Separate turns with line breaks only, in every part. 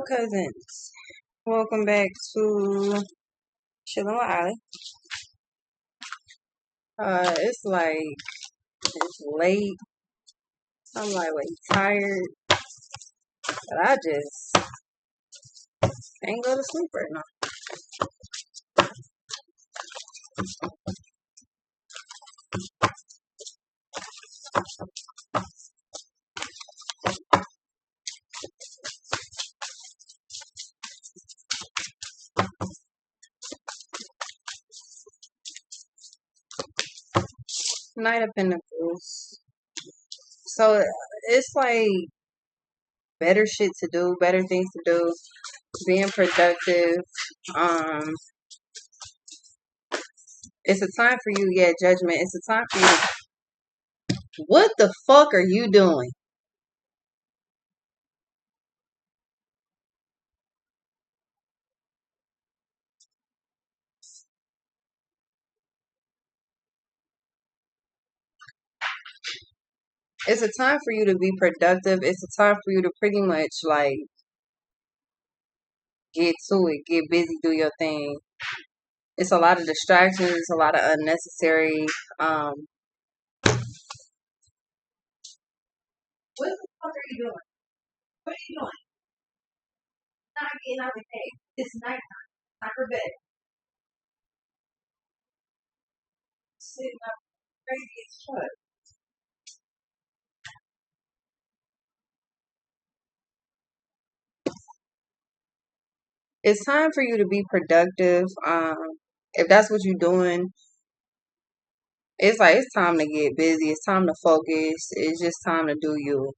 Cousins. Welcome back to Chillin' with Ali. It's late. I'm like way tired, but I just can't go to sleep right now. Knight of Pentacles. So it's like better shit to do, better things to do, being productive. Um, it's a time for you, judgment. It's a time for you to, what the fuck are you doing? It's a time for you to be productive. It's a time for you to pretty much like get to it, get busy, do your thing. It's a lot of distractions, it's a lot of unnecessary. Um, what the fuck are you doing? What are you doing? Not getting out of the cave. It's nighttime. Not for bed. Sitting up crazy as fuck. It's time for you to be productive. If that's what you're doing, it's like it's time to get busy. It's time to focus. It's just time to do you.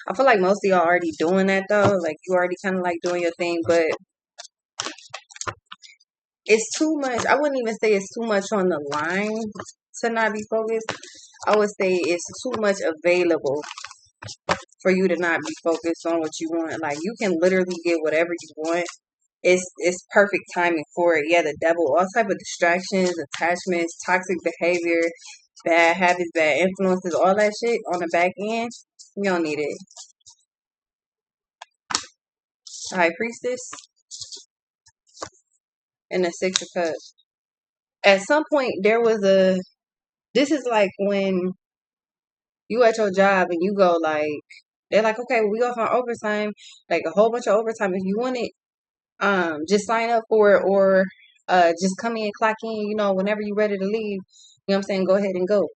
I feel like most of y'all already doing that though. Like you already kind of like doing your thing, but it's too much. I wouldn't even say it's too much on the line to not be focused. I would say it's too much available for you to not be focused on what you want. Like you can literally get whatever you want. It's perfect timing for it. Yeah, the devil, all type of distractions, attachments, toxic behavior, bad habits, bad influences, all that shit on the back end. You don't need it. High priestess and the six of cups. At some point there was a this is like when you at your job and you go like they're like, okay, we off on overtime, like a whole bunch of overtime. If you want it, just sign up for it or just come in, clock in, whenever you're ready to leave. You know what I'm saying? Go ahead and go.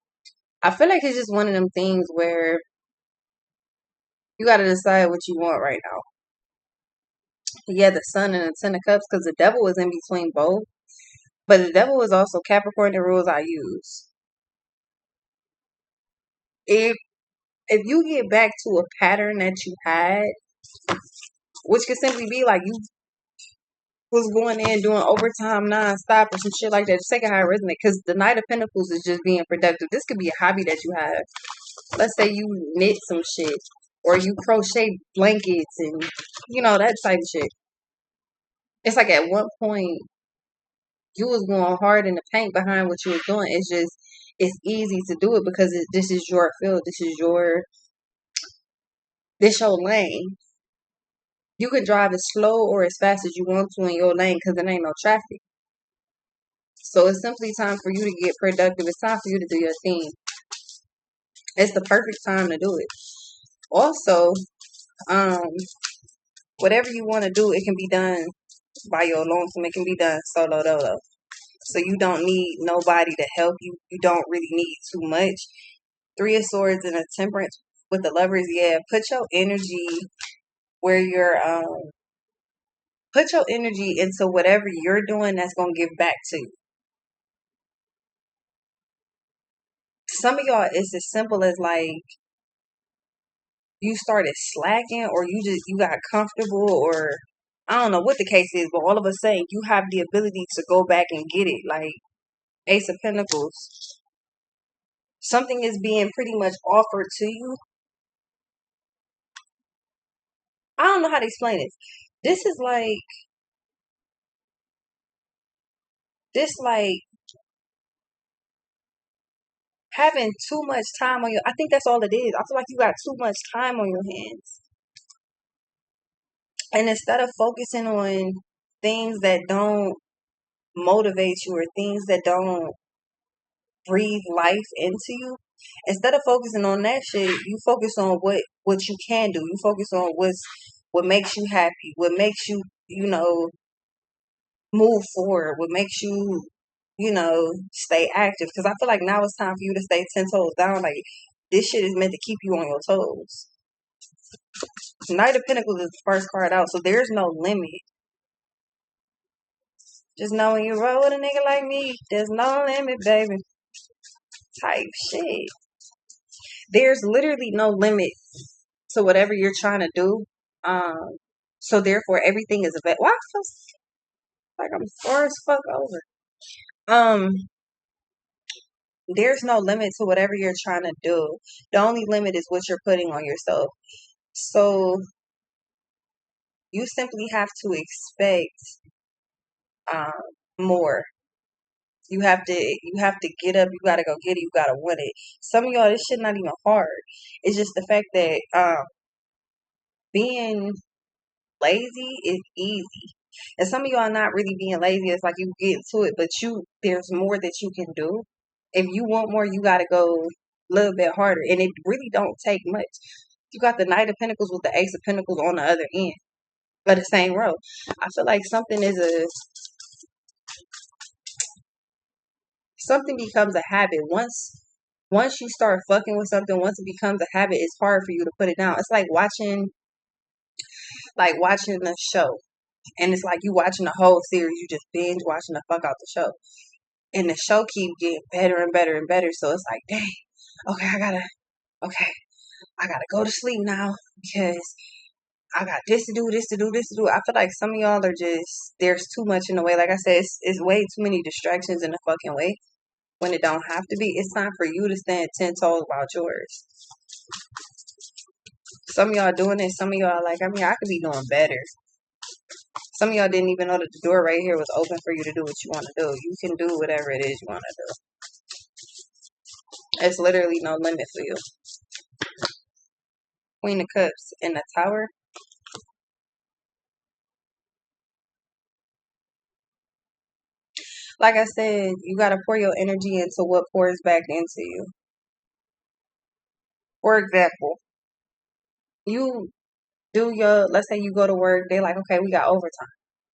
I feel like it's just one of them things where you got to decide what you want right now. Yeah, the sun and the ten of cups, because the devil is in between both. But the devil is also Capricorn, the rules I use. If if you get back to a pattern that you had, which could simply be like you was going in doing overtime nonstop or some shit like that, just take a high resume because the Knight of Pentacles is just being productive. This could be a hobby that you have. Let's say you knit some shit or you crochet blankets and that type of shit. It's like at one point you was going hard in the paint behind what you was doing. It's easy to do it because this is your field. This your lane. You can drive as slow or as fast as you want to in your lane because there ain't no traffic. So it's simply time for you to get productive. It's time for you to do your thing. It's the perfect time to do it. Also, um, whatever you want to do, it can be done by your lonesome. It can be done solo dolo. So you don't need nobody to help you. You don't really need too much. Three of Swords and a Temperance with the Lovers. Yeah, where you're put your energy into whatever you're doing that's gonna give back to you. Some of y'all, it's as simple as like you started slacking or you got comfortable or I don't know what the case is, but all of a sudden you have the ability to go back and get it. Like Ace of Pentacles. Something is being pretty much offered to you. I don't know how to explain it. This is this like having too much time on your, I think that's all it is. I feel like you got too much time on your hands. And instead of focusing on things that don't motivate you or things that don't breathe life into you, instead of focusing on that shit, you focus on what you can do. You focus on what makes you happy, what makes you, move forward, what makes you, stay active. Because I feel like now it's time for you to stay 10 toes down. Like, this shit is meant to keep you on your toes. Knight of Pentacles is the first card out, so there's no limit. Just know when you roll with a nigga like me, there's no limit, baby. Type shit. There's literally no limit to whatever you're trying to do. So therefore everything is available. Why I feel like I'm far as fuck over. There's no limit to whatever you're trying to do. The only limit is what you're putting on yourself. So you simply have to expect more. You have to get up, you gotta go get it, you gotta win it. Some of y'all, this shit not even hard. It's just the fact that being lazy is easy. And some of y'all not really being lazy. It's like you get to it, but there's more that you can do. If you want more, you gotta go a little bit harder. And it really don't take much. You got the Knight of Pentacles with the Ace of Pentacles on the other end of the same row. I feel like something becomes a habit. Once you start fucking with something, once it becomes a habit, it's hard for you to put it down. It's like watching a show. And it's like you watching the whole series, you just binge watching the fuck out the show. And the show keep getting better and better and better. So it's like, dang, okay, I gotta go to sleep now because I got this to do, this to do, this to do. I feel like some of y'all are just, there's too much in the way. Like I said, it's way too many distractions in the fucking way when it don't have to be. It's time for you to stand 10 toes about yours. Some of y'all doing it. Some of y'all like, I could be doing better. Some of y'all didn't even know that the door right here was open for you to do what you want to do. You can do whatever it is you want to do. It's literally no limit for you. Queen of Cups in the Tower. Like I said, you got to pour your energy into what pours back into you. For example, you let's say you go to work, they like, okay, we got overtime.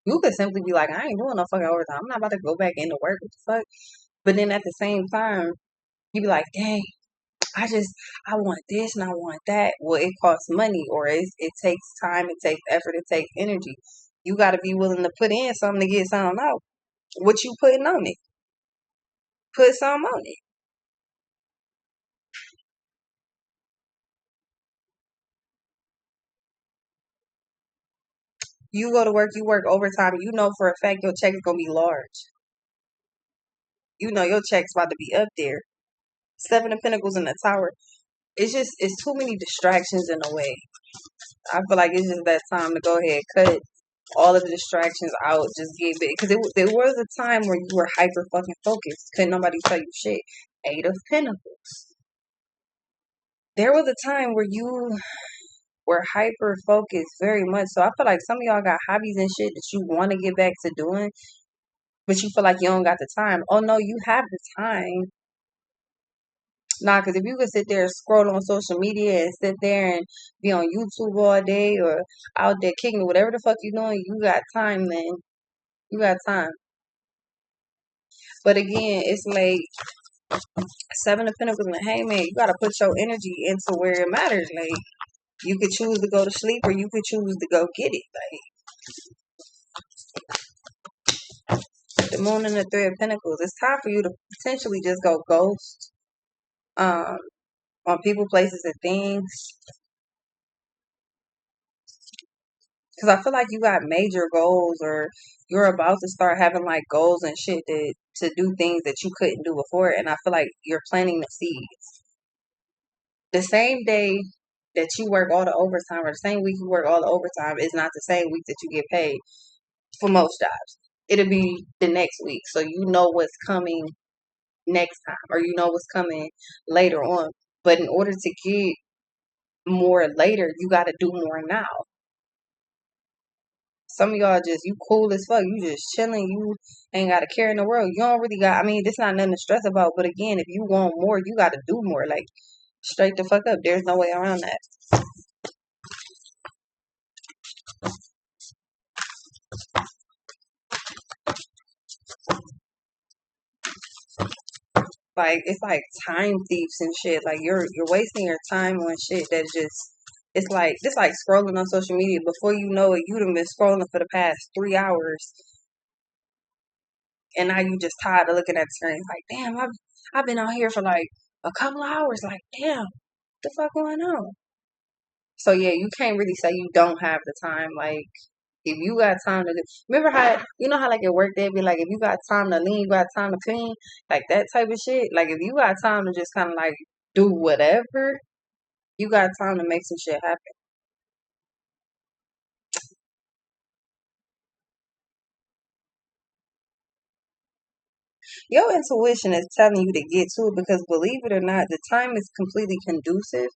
You could simply be like, I ain't doing no fucking overtime. I'm not about to go back into work. What the fuck? But then at the same time, you be like, dang, I want this and I want that. Well, it costs money, or it takes time, it takes effort, it takes energy. You got to be willing to put in something to get something out. What you putting on it? Put something on it. You go to work, you work overtime, you know for a fact your check's gonna be large. You know your check's about to be up there. Seven of Pentacles in the Tower. It's too many distractions in a way. I feel like it's just that time to go ahead, cut all of the distractions out, just get big. Because there was a time where you were hyper fucking focused. Couldn't nobody tell you shit. Eight of Pentacles. There was a time where you were hyper focused very much. So I feel like some of y'all got hobbies and shit that you want to get back to doing, but you feel like you don't got the time. Oh no, you have the time. Nah, because if you could sit there and scroll on social media and sit there and be on YouTube all day or out there kicking it, whatever the fuck you doing, you got time, man. You got time. But again, it's like Seven of Pentacles and hey man, you gotta put your energy into where it matters. Like you could choose to go to sleep or you could choose to go get it. Like the Moon and the Three of Pentacles. It's time for you to potentially just go ghost on people, places, and things. Because I feel like you got major goals or you're about to start having like goals and shit to do things that you couldn't do before. And I feel like you're planting the seeds. The same day that you work all the overtime or the same week you work all the overtime is not the same week that you get paid for most jobs. It'll be the next week. So you know what's coming next time, or you know what's coming later on. But in order to get more later, you got to do more now. Some of y'all just, you cool as fuck. You just chilling. You ain't got a care in the world. You don't really got, I mean, this not nothing to stress about. But again, if you want more, you got to do more. Like, straight the fuck up. There's no way around that. Like, it's like time thieves and shit. Like, you're wasting your time on shit that just, it's like scrolling on social media. Before you know it, you done been scrolling for the past 3 hours, and now you just tired of looking at the screen. It's like, damn, I've been out here for like a couple of hours. Like, damn, what the fuck going on? So yeah, you can't really say you don't have the time. Like, if you got time to, remember how, you know how like at work they'd be like, if you got time to lean, you got time to clean, like that type of shit. Like, if you got time to just kind of like do whatever, you got time to make some shit happen. Your intuition is telling you to get to it, because believe it or not, the time is completely conducive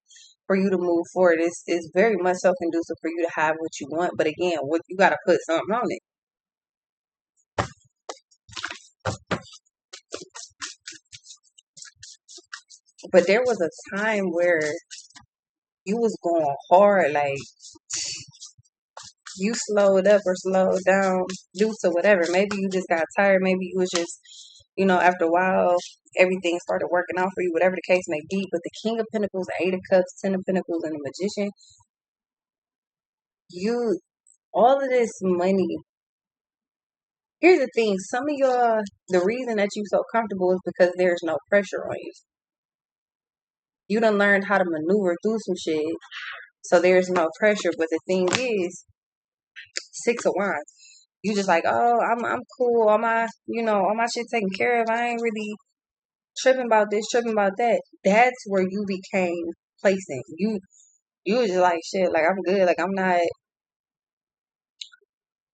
for you to move forward. It's very much so conducive for you to have what you want. But again, what you got to put something on it. But there was a time where you was going hard, like you slowed up or slowed down due to whatever. Maybe you just got tired. Maybe you was just, after a while, everything started working out for you, whatever the case may be. But the King of Pentacles, Eight of Cups, Ten of Pentacles, and the Magician, you, all of this money. Here's the thing. Some of y'all, the reason that you so comfortable is because there's no pressure on you. You done learned how to maneuver through some shit, so there's no pressure. But the thing is, Six of Wands. You just like, oh, I'm cool. All my shit taken care of. I ain't really tripping about this, tripping about that. That's where you became placing. You was just like, shit, like I'm good. Like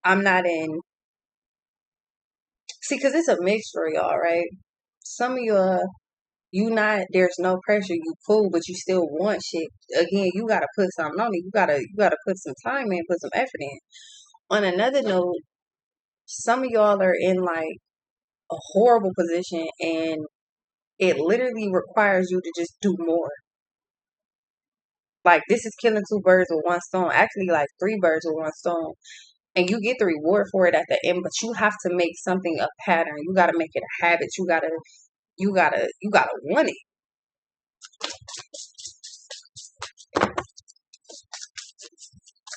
I'm not in. See, cause it's a mixture, y'all, right? Some of y'all, there's no pressure. You cool, but you still want shit. Again, you gotta put something on it. You gotta put some time in, put some effort in. On another note, some of y'all are in like a horrible position, and it literally requires you to just do more. Like, this is killing two birds with one stone. Actually, like three birds with one stone. And you get the reward for it at the end, but you have to make something a pattern. You gotta make it a habit. You gotta want it.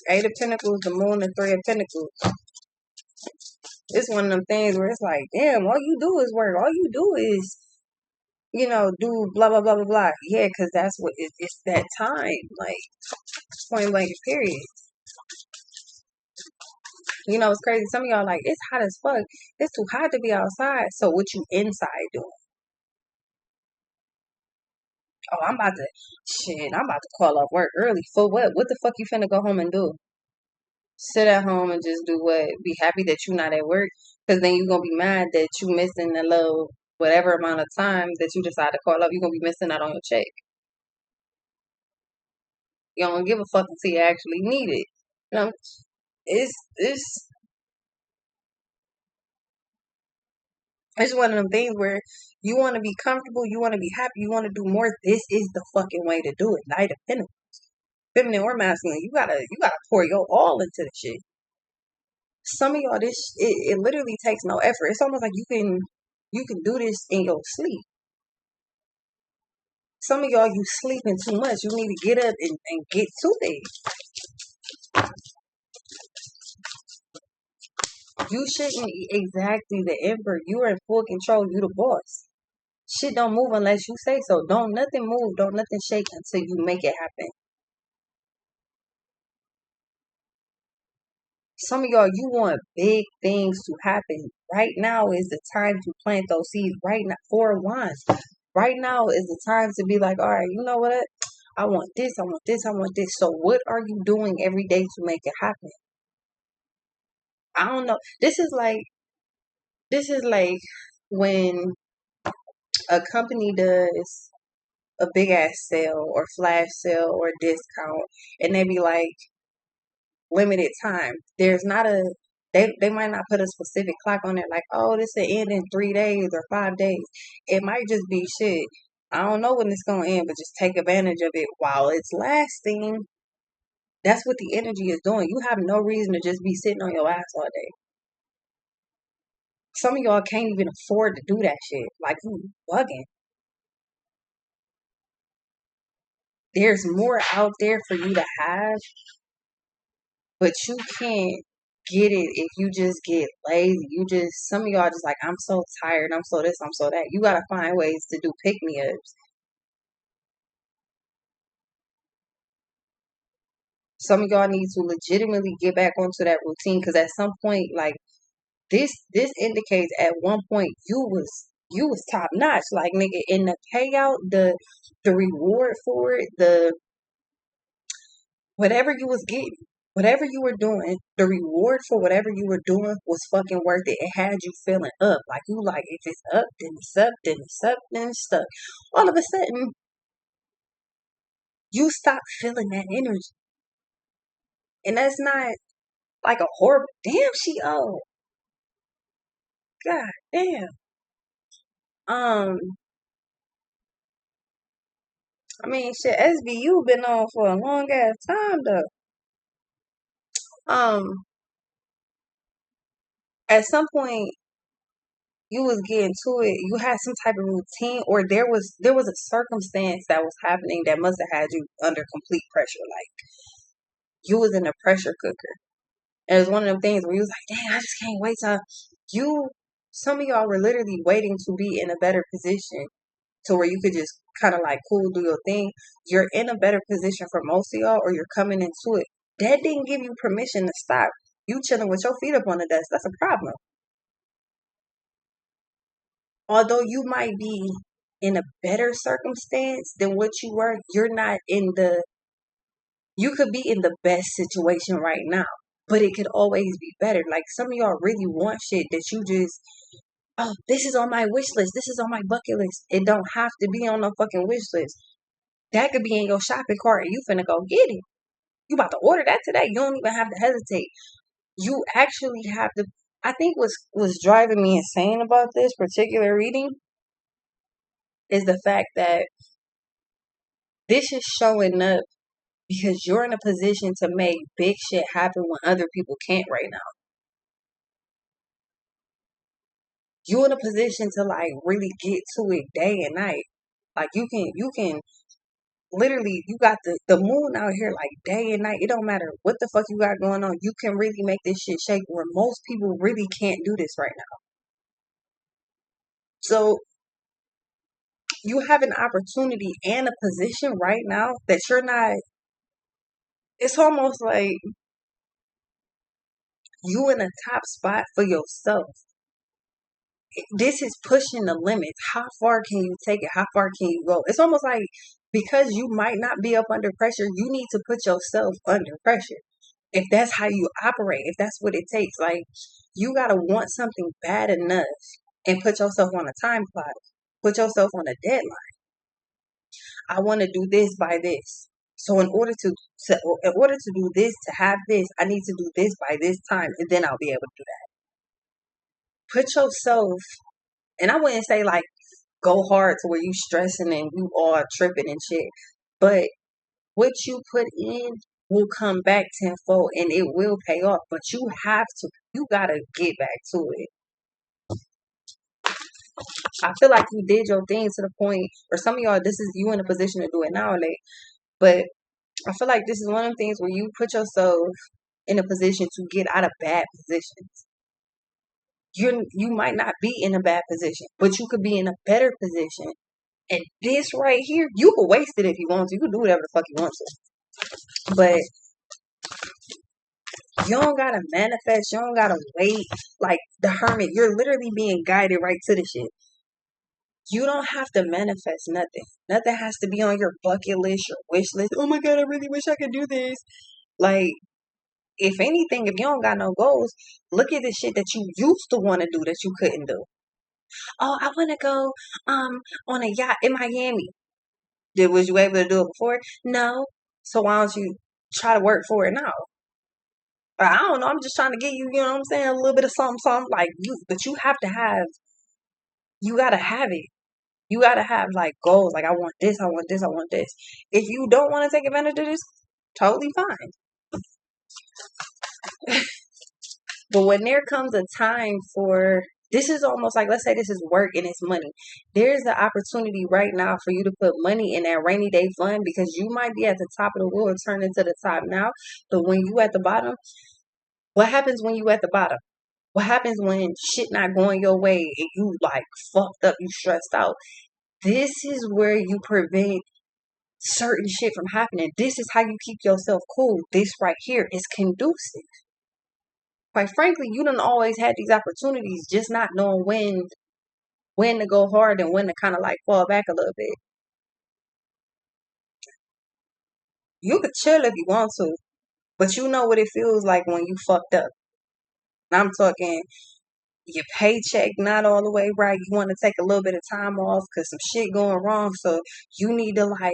Eight of Pentacles, the Moon, and Three of Pentacles. It's one of them things where it's like, damn, all you do is work. All you do is, do blah blah blah blah blah. Yeah, because that's what it's that time. Like, point blank period. It's crazy. Some of y'all like, it's hot as fuck. It's too hot to be outside. So what you inside doing? Oh, I'm about to call off work early. For what? What the fuck you finna go home and do? Sit at home and just do what? Be happy that you not at work? Because then you're gonna be mad that you missing the little whatever amount of time that you decide to call up. You're gonna be missing out on your check. You don't give a fuck until you actually need it. You know, it's it's one of them things where you want to be comfortable, you want to be happy, you want to do more. This is the fucking way to do it. Knight of Pentacles, feminine or masculine. You gotta pour your all into the shit. Some of y'all, it literally takes no effort. It's almost like you can do this in your sleep. Some of y'all, you sleeping too much. You need to get up and get to it. You shouldn't, exactly, the emperor. You are in full control. You the boss. Shit don't move unless you say so. Don't nothing move. Don't nothing shake until you make it happen. Some of y'all, you want big things to happen. Right now is the time to plant those seeds. Right now, Four of Wands. Right now is the time to be like, all right, you know what? I want this, I want this, I want this. So what are you doing every day to make it happen? I don't know. This is like when a company does a big ass sale or flash sale or discount, and they be like limited time. There's not a they might not put a specific clock on it, like, oh, this will end in 3 days or 5 days. It might just be shit. I don't know when it's gonna end, but just take advantage of it while it's lasting. That's what the energy is doing. You have no reason to just be sitting on your ass all day. Some of y'all can't even afford to do that shit. Like, you bugging. There's more out there for you to have, but you can't get it if you just get lazy. Some of y'all just like, I'm so tired, I'm so this, I'm so that. You gotta find ways to do pick me ups. Some of y'all need to legitimately get back onto that routine, because at some point, like, this indicates at one point you was top notch. Like, nigga, in the payout, the reward for it, the whatever you was getting, whatever you were doing, the reward for whatever you were doing was fucking worth it. It had you feeling up. Like, you like, if it's up, then it's up, then it's up, then it's stuck. All of a sudden, you stop feeling that energy. And that's not like a horrible, damn, she old. God damn. Um, I mean, shit, SVU been on for a long ass time though. Um, at some point you was getting to it, you had some type of routine, or there was a circumstance that was happening that must have had you under complete pressure. Like, you was in a pressure cooker. And it was one of them things where you was like, dang, I just can't wait till you some of y'all were literally waiting to be in a better position to where you could just kind of like cool, do your thing. You're in a better position for most of y'all, or you're coming into it. That didn't give you permission to stop. You chilling with your feet up on the desk. That's a problem. Although you might be in a better circumstance than what you were, you're not in the, you could be in the best situation right now, but it could always be better. Like, some of y'all really want shit that you just, oh, this is on my wish list. This is on my bucket list. It don't have to be on no fucking wish list. That could be in your shopping cart and you finna go get it. You about to order that today. You don't even have to hesitate. You actually have to. I think what's driving me insane about this particular reading is the fact that this is showing up because you're in a position to make big shit happen when other people can't right now. You're in a position to like really get to it day and night. Like, you can literally, you got the moon out here like day and night. It don't matter what the fuck you got going on. You can really make this shit shake where most people really can't do this right now. So you have an opportunity and a position right now that you're not, it's almost like you in a top spot for yourself. This is pushing the limits. How far can you take it? How far can you go? It's almost like, because you might not be up under pressure, you need to put yourself under pressure. If that's how you operate, if that's what it takes, like, you gotta want something bad enough and put yourself on a time clock, put yourself on a deadline. I want to do this by this. So in order to do this, to have this, I need to do this by this time, and then I'll be able to do that. Put yourself, and I wouldn't say like go hard to where you stressing and you all tripping and shit, but what you put in will come back tenfold and it will pay off. But you gotta get back to it. I feel like you did your thing to the point, or some of y'all, this is you in a position to do it now, like, but I feel like this is one of the things where you put yourself in a position to get out of bad positions. You might not be in a bad position, but you could be in a better position. And this right here, you can waste it if you want to. You can do whatever the fuck you want to. But you don't gotta manifest. You don't gotta wait like the hermit. You're literally being guided right to the shit. You don't have to manifest nothing. Nothing has to be on your bucket list, your wish list. Oh my god, I really wish I could do this. Like, if anything, if you don't got no goals, look at the shit that you used to want to do that you couldn't do. Oh, I want to go on a yacht in Miami. Was you able to do it before? No. So why don't you try to work for it now? I don't know. I'm just trying to get you, you know what I'm saying, a little bit of something, something like you. But you have to have, you gotta have it. You gotta have like goals. Like I want this, I want this, I want this. If you don't want to take advantage of this, totally fine. But when there comes a time for this is almost like let's say this is work and it's money. There's the opportunity right now for you to put money in that rainy day fund because you might be at the top of the wheel and turn into the top now. But when you at the bottom, what happens when you at the bottom? What happens when shit not going your way and you like fucked up, you stressed out? This is where you prevent certain shit from happening. This is how you keep yourself cool. This right here is conducive. Quite frankly, you don't always had these opportunities, just not knowing when to go hard and when to kind of like fall back a little bit. You could chill if you want to, but you know what it feels like when you fucked up. And I'm talking your paycheck not all the way right. You want to take a little bit of time off because some shit going wrong. So you need to like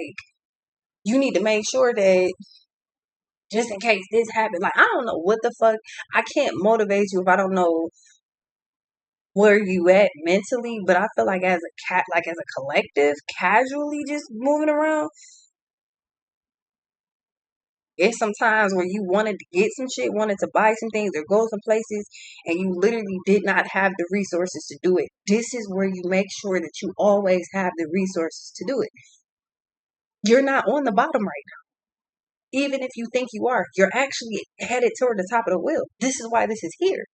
you need to make sure that just in case this happens, like I don't know what the fuck. I can't motivate you if I don't know where you at mentally, but I feel like as a cat, like as a collective, casually just moving around, it's sometimes where you wanted to get some shit, wanted to buy some things or go some places, and you literally did not have the resources to do it. This is where you make sure that you always have the resources to do it. You're not on the bottom right now. Even if you think you are, you're actually headed toward the top of the wheel. This is why this is here.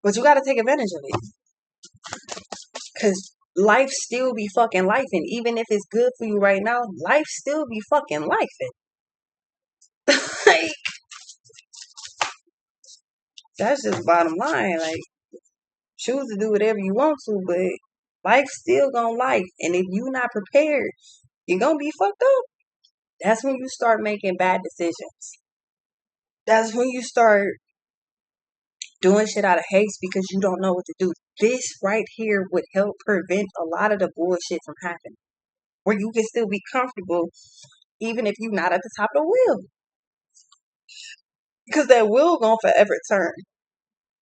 But you got to take advantage of it. Because life still be fucking life. And even if it's good for you right now, life still be fucking life. Like, that's just bottom line. Like, choose to do whatever you want to, but life still gonna life. And if you not prepared, you're gonna be fucked up. That's when you start making bad decisions. That's when you start doing shit out of haste because you don't know what to do. This right here would help prevent a lot of the bullshit from happening. Where you can still be comfortable even if you're not at the top of the wheel. Because that wheel gonna forever turn.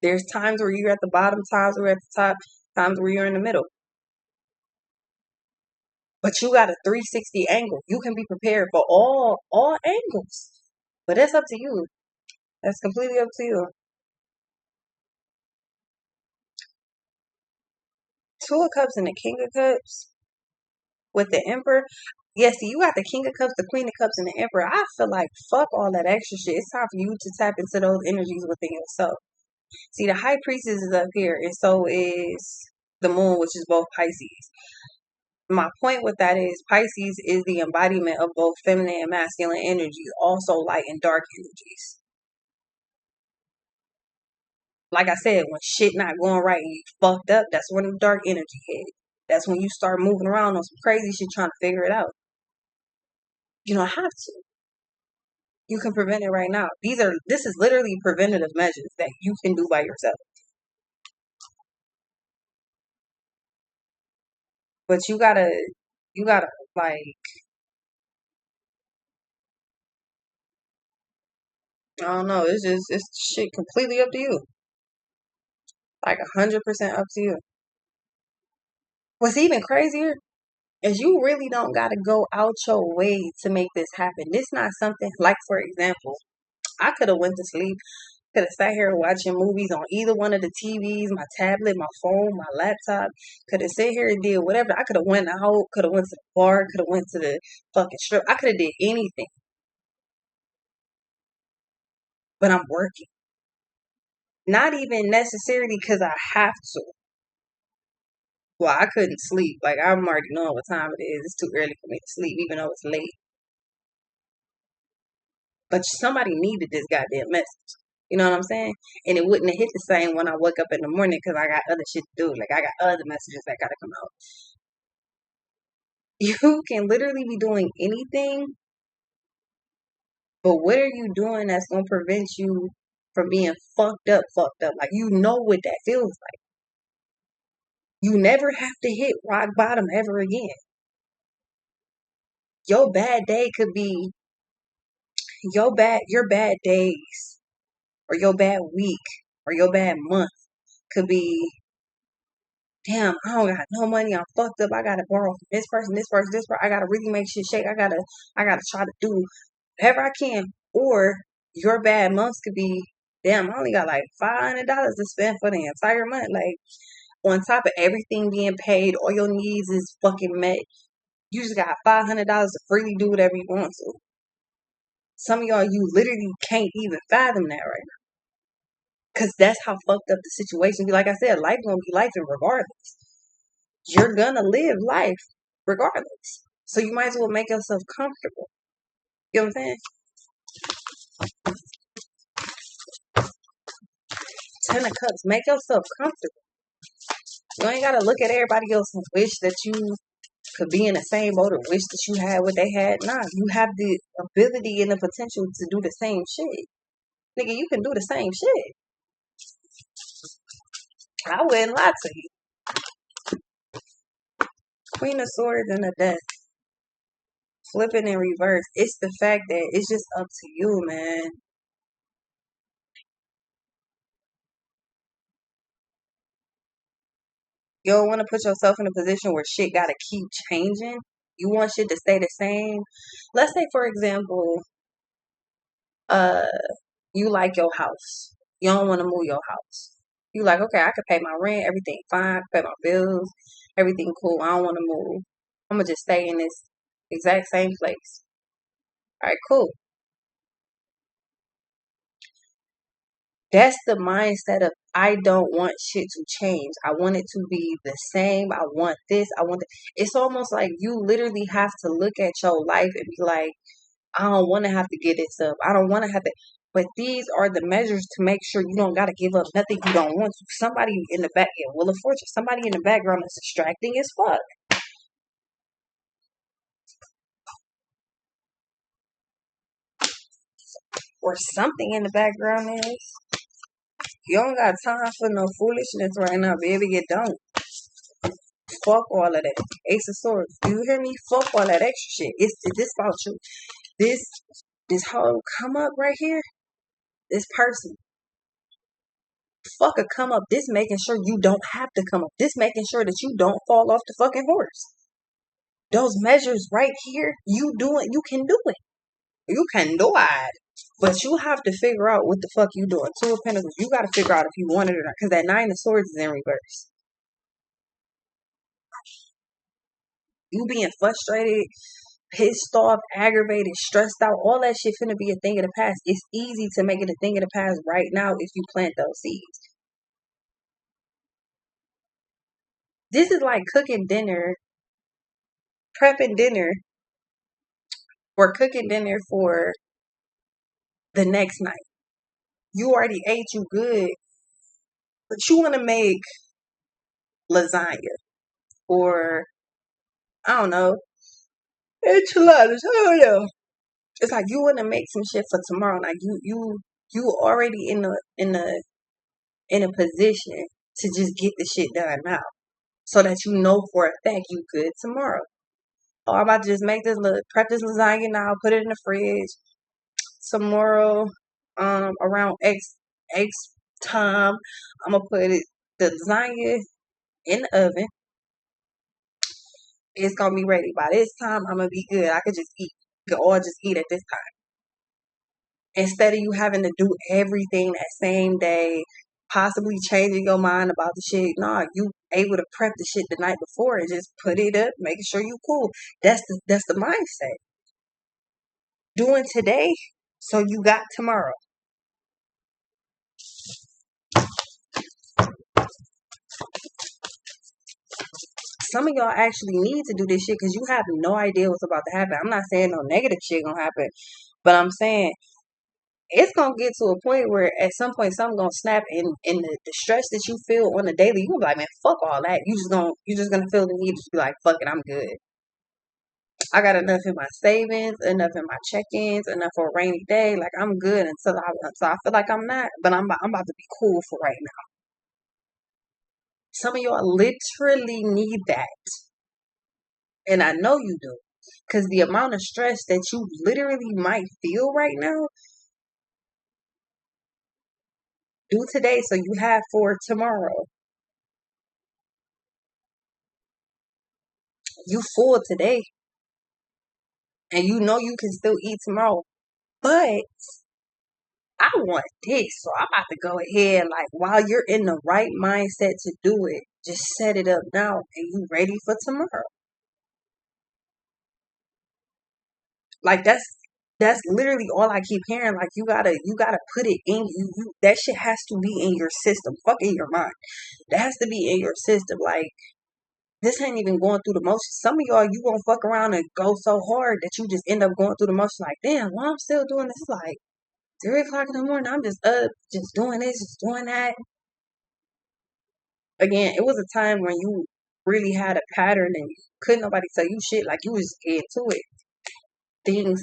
There's times where you're at the bottom, times where you're at the top, times where you're in the middle. But you got a 360 angle. You can be prepared for all angles. But that's up to you. That's completely up to you. Two of Cups and the King of Cups with the Emperor. Yes, you got the King of Cups, the Queen of Cups, and the Emperor. I feel like fuck all that extra shit. It's time for you to tap into those energies within yourself. See, the High Priestess is up here, and so is the Moon, which is both Pisces. My point with that is Pisces is the embodiment of both feminine and masculine energies, also light and dark energies. Like I said, when shit not going right and you fucked up, that's when the dark energy hit. That's when you start moving around on some crazy shit trying to figure it out. You don't have to. You can prevent it right now. This is literally preventative measures that you can do by yourself. But you gotta like I don't know, it's shit completely up to you. Like 100% up to you. What's even crazier is you really don't gotta go out your way to make this happen. This not something like for example, I could have went to sleep, could have sat here watching movies on either one of the TVs, my tablet, my phone, my laptop. Could have sat here and did whatever. I could have went out, could have went to the bar, could have went to the fucking strip. I could have did anything, but I'm working. Not even necessarily because I have to. Well, I couldn't sleep. Like I'm already knowing what time it is. It's too early for me to sleep, even though it's late. But somebody needed this goddamn message. You know what I'm saying? And it wouldn't have hit the same when I wake up in the morning because I got other shit to do. Like I got other messages that gotta come out. You can literally be doing anything, but what are you doing that's gonna prevent you from being fucked up, fucked up? Like you know what that feels like. You never have to hit rock bottom ever again. Your bad day could be your bad days, or your bad week, or your bad month could be, damn, I don't got no money, I'm fucked up, I gotta borrow from this person, this person, this person, I gotta really make shit shake, I gotta try to do whatever I can. Or your bad months could be, damn, I only got like $500 to spend for the entire month. Like, on top of everything being paid, all your needs is fucking met. You just got $500 to freely do whatever you want to. Some of y'all, you literally can't even fathom that right now. Because that's how fucked up the situation be. Like I said, life gonna be life regardless. You're gonna live life regardless. So you might as well make yourself comfortable. You know what I'm saying? 10 of Cups, make yourself comfortable. You ain't gotta look at everybody else and wish that you could be in the same boat or wish that you had what they had. Nah, you have the ability and the potential to do the same shit. Nigga, you can do the same shit. I wouldn't lie to you. Queen of Swords and the Death. Flipping in reverse. It's the fact that it's just up to you, man. You don't want to put yourself in a position where shit gotta keep changing. You want shit to stay the same. Let's say, for example, uh, you like your house. You don't want to move your house. You like, okay, I could pay my rent, everything fine, pay my bills, everything cool. I don't want to move. I'm gonna just stay in this exact same place. All right, cool. That's the mindset of, I don't want shit to change. I want it to be the same. I want this. I want that. It's almost like you literally have to look at your life and be like, I don't want to have to get this up. I don't want to have to. But these are the measures to make sure you don't got to give up nothing you don't want to. Somebody in the back, yeah, Wheel of Fortune, somebody in the background is distracting as fuck. Or something in the background is. You don't got time for no foolishness right now, baby. You don't. Fuck all of that. Ace of Swords. Do you hear me? Fuck all that extra shit. It's this about you. This this whole come up right here. This person. Fuck a come up. This making sure you don't have to come up. This making sure that you don't fall off the fucking horse. Those measures right here, you can do it. You can do it. But you have to figure out what the fuck you doing. Two of Pentacles. You got to figure out if you want it or not. Because that Nine of Swords is in reverse. You being frustrated, pissed off, aggravated, stressed out, all that shit finna be a thing of the past. It's easy to make it a thing of the past right now if you plant those seeds. This is like cooking dinner, prepping dinner, or cooking dinner for the next night. You already ate, you good, but you want to make lasagna or, I don't know, enchiladas. I don't know. It's like you want to make some shit for tomorrow. Like you already in a position to just get the shit done now, so that you know for a fact you good tomorrow. Oh, I'm about to just make this, prep this lasagna now, put it in the fridge. Tomorrow, around X time, I'm gonna put the lasagna in the oven. It's gonna be ready by this time. I'm gonna be good. I could just eat. You could all just eat at this time instead of you having to do everything that same day, possibly changing your mind about the shit. Nah, you able to prep the shit the night before and just put it up, making sure you cool. That's the mindset. Doing today, so you got tomorrow. Some of y'all actually need to do this shit because you have no idea what's about to happen. I'm not saying no negative shit gonna happen, but I'm saying it's gonna get to a point where at some point something gonna snap, and the stress that you feel on the daily, you gonna be like, man, fuck all that. You just gonna feel the need to be like, fuck it, I'm good. I got enough in my savings, enough in my check-ins, enough for a rainy day. Like I'm good until I feel like I'm not, but I'm about to be cool for right now. Some of y'all literally need that. And I know you do. Because the amount of stress that you literally might feel right now, do today so you have for tomorrow. You full today and you know you can still eat tomorrow. But I want this. So I'm about to go ahead, like, while you're in the right mindset to do it, just set it up now and you ready for tomorrow. Like that's literally all I keep hearing. Like you gotta put it in you. That shit has to be in your system. Fuck in your mind. That has to be in your system. Like this ain't even going through the motions. Some of y'all, you gonna fuck around and go so hard that you just end up going through the motions. Like, damn, why I'm still doing this? It's like 3 o'clock in the morning. I'm just up, just doing this, just doing that. Again, it was a time when you really had a pattern and couldn't nobody tell you shit. Like you was into it.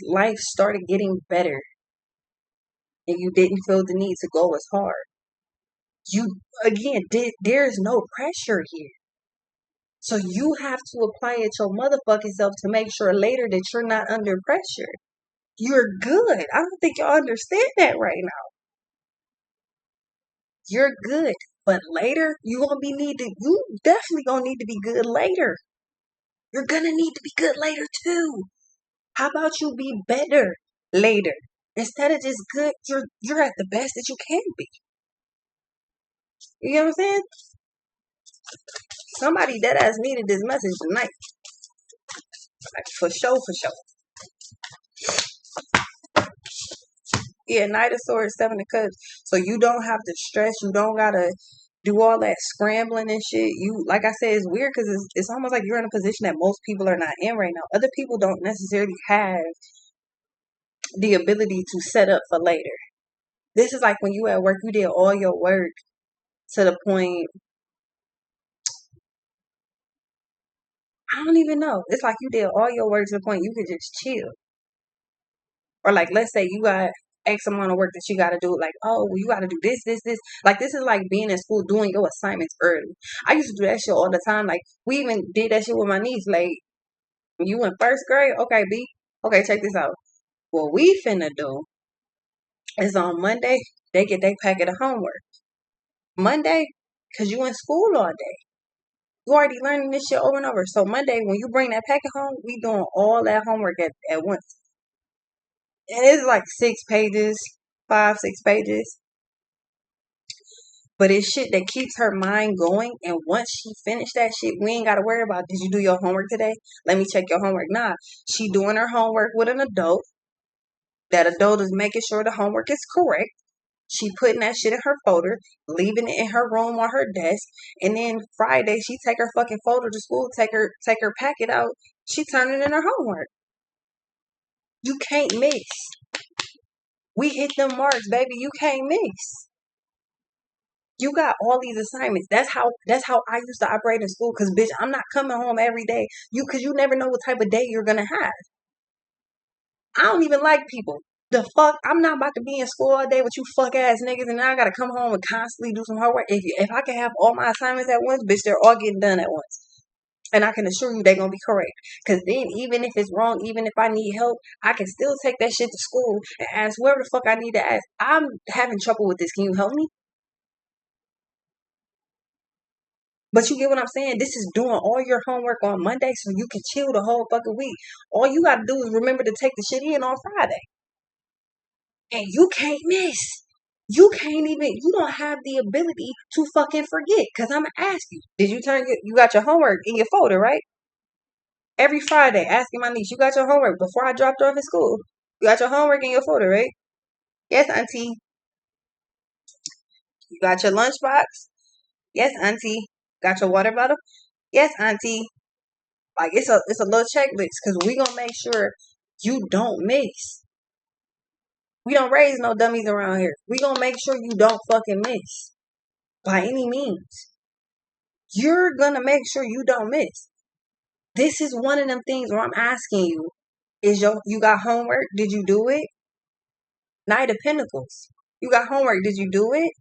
Life started getting better, and you didn't feel the need to go as hard. You again, there's no pressure here. So you have to apply it your motherfucking self to make sure later that you're not under pressure. You're good. I don't think y'all understand that right now. You're good. But later, you definitely gonna need to be good later. You're gonna need to be good later too. How about you be better later? Instead of just good, you're at the best that you can be. You know what I'm saying? Somebody dead ass needed this message tonight. Like for sure, for sure. Yeah, Knight of Swords, Seven of Cups. So you don't have to stress. You don't gotta do all that scrambling and shit. You, like I said, it's weird because it's almost like you're in a position that most people are not in right now. Other people don't necessarily have the ability to set up for later. This is like when you at work, you did all your work to the point. I don't even know. It's like you did all your work to the point you could just chill. Or like, let's say you got X amount of work that you got to do. Like, oh, well, you got to do this, this, this. Like, this is like being in school doing your assignments early. I used to do that shit all the time. Like, we even did that shit with my niece. Like, you in first grade? Okay, B. Okay, check this out. What we finna do is on Monday, they get their packet of homework. Monday, because you in school all day. You already learning this shit over and over. So Monday, when you bring that packet home, we doing all that homework at once. And it's like 6 pages, 5, 6 pages. But it's shit that keeps her mind going. And once she finished that shit, we ain't got to worry about, did you do your homework today? Let me check your homework. Nah, she doing her homework with an adult. That adult is making sure the homework is correct. She putting that shit in her folder, leaving it in her room or her desk. And then Friday, she take her fucking folder to school, take her packet out. She turn it in her homework. You can't miss. We hit them marks, baby. You can't miss. You got all these assignments. That's how I used to operate in school. Cause bitch, I'm not coming home every day. Cause you never know what type of day you're gonna have. I don't even like people. The fuck, I'm not about to be in school all day with you fuck ass niggas, and now I gotta come home and constantly do some homework. If I can have all my assignments at once, bitch, they're all getting done at once. And I can assure you they're gonna be correct. Cause then even if it's wrong, even if I need help, I can still take that shit to school and ask whoever the fuck I need to ask. I'm having trouble with this. Can you help me? But you get what I'm saying? This is doing all your homework on Monday so you can chill the whole fucking week. All you gotta do is remember to take the shit in on Friday. And you can't miss. You don't have the ability to fucking forget. Cause I'm gonna ask you, did you got your homework in your folder, right? Every Friday, asking my niece, you got your homework before I dropped her off at school. You got your homework in your folder, right? Yes, auntie. You got your lunchbox? Yes, auntie. Got your water bottle? Yes, auntie. Like it's a little checklist because we gonna make sure you don't miss. We don't raise no dummies around here. We gonna make sure you don't fucking miss by any means. You're gonna make sure you don't miss. This is one of them things where I'm asking you: you got homework? Did you do it? Knight of Pentacles. You got homework? Did you do it?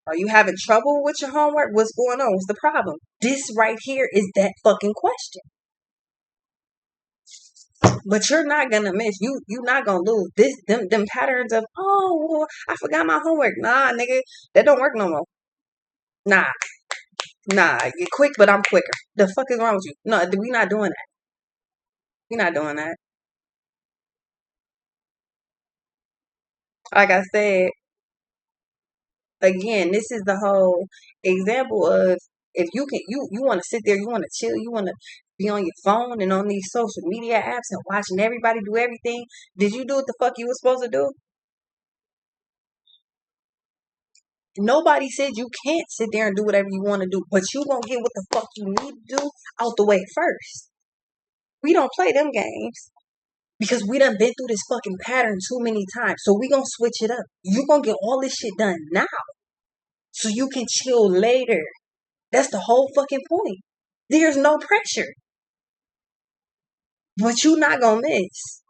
Are you having trouble with your homework? What's going on? What's the problem? This right here is that fucking question. But you're not gonna miss. You not gonna lose. Them patterns of, oh well, I forgot my homework. Nah, nigga, that don't work no more. Nah, nah, you're quick, but I'm quicker. The fuck is wrong with you? No, we not doing that. We not doing that. Like I said, again, this is the whole example of, if you can, you want to sit there, you want to chill, you want to be on your phone and on these social media apps and watching everybody do everything. Did you do what the fuck you was supposed to do? Nobody said you can't sit there and do whatever you want to do, but you gonna get what the fuck you need to do out the way first. We don't play them games because we done been through this fucking pattern too many times. So we gonna switch it up. You gonna get all this shit done now so you can chill later. That's the whole fucking point. There's no pressure, but you not gonna miss.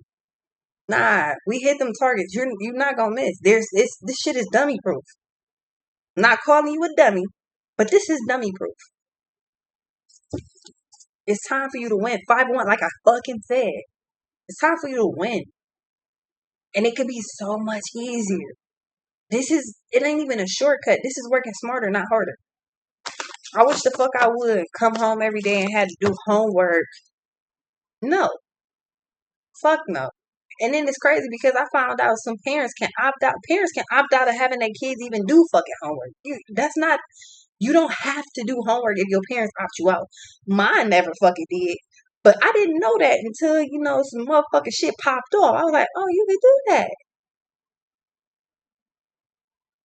Nah, we hit them targets. You're not gonna miss. This shit is dummy proof. I'm not calling you a dummy, but this is dummy proof. It's time for you to win. 5-1, like I fucking said. It's time for you to win. And it could be so much easier. It ain't even a shortcut. This is working smarter, not harder. I wish the fuck I would come home every day and had to do homework. No. Fuck no. And then it's crazy because I found out some parents can opt out. Parents can opt out of having their kids even do fucking homework. You don't have to do homework if your parents opt you out. Mine never fucking did. But I didn't know that until, some motherfucking shit popped off. I was like, oh, you can do that.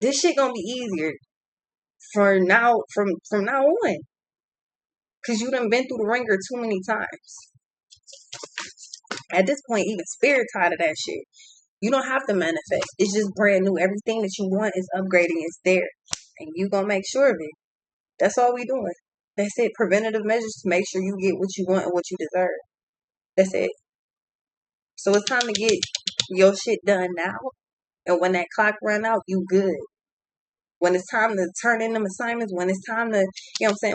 This shit gonna be easier from now on. Cause you done been through the ringer too many times. At this point, even spirit tired of that shit. You don't have to manifest. It's just brand new. Everything that you want is upgrading. It's there. And you gonna make sure of it. That's all we doing. That's it. Preventative measures to make sure you get what you want and what you deserve. That's it. So it's time to get your shit done now. And when that clock run out, you good. When it's time to turn in them assignments, when it's time to,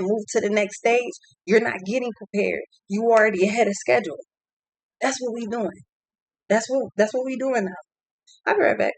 move to the next stage, you're not getting prepared. You already ahead of schedule. That's what we doing. That's what we doing now. I'll be right back.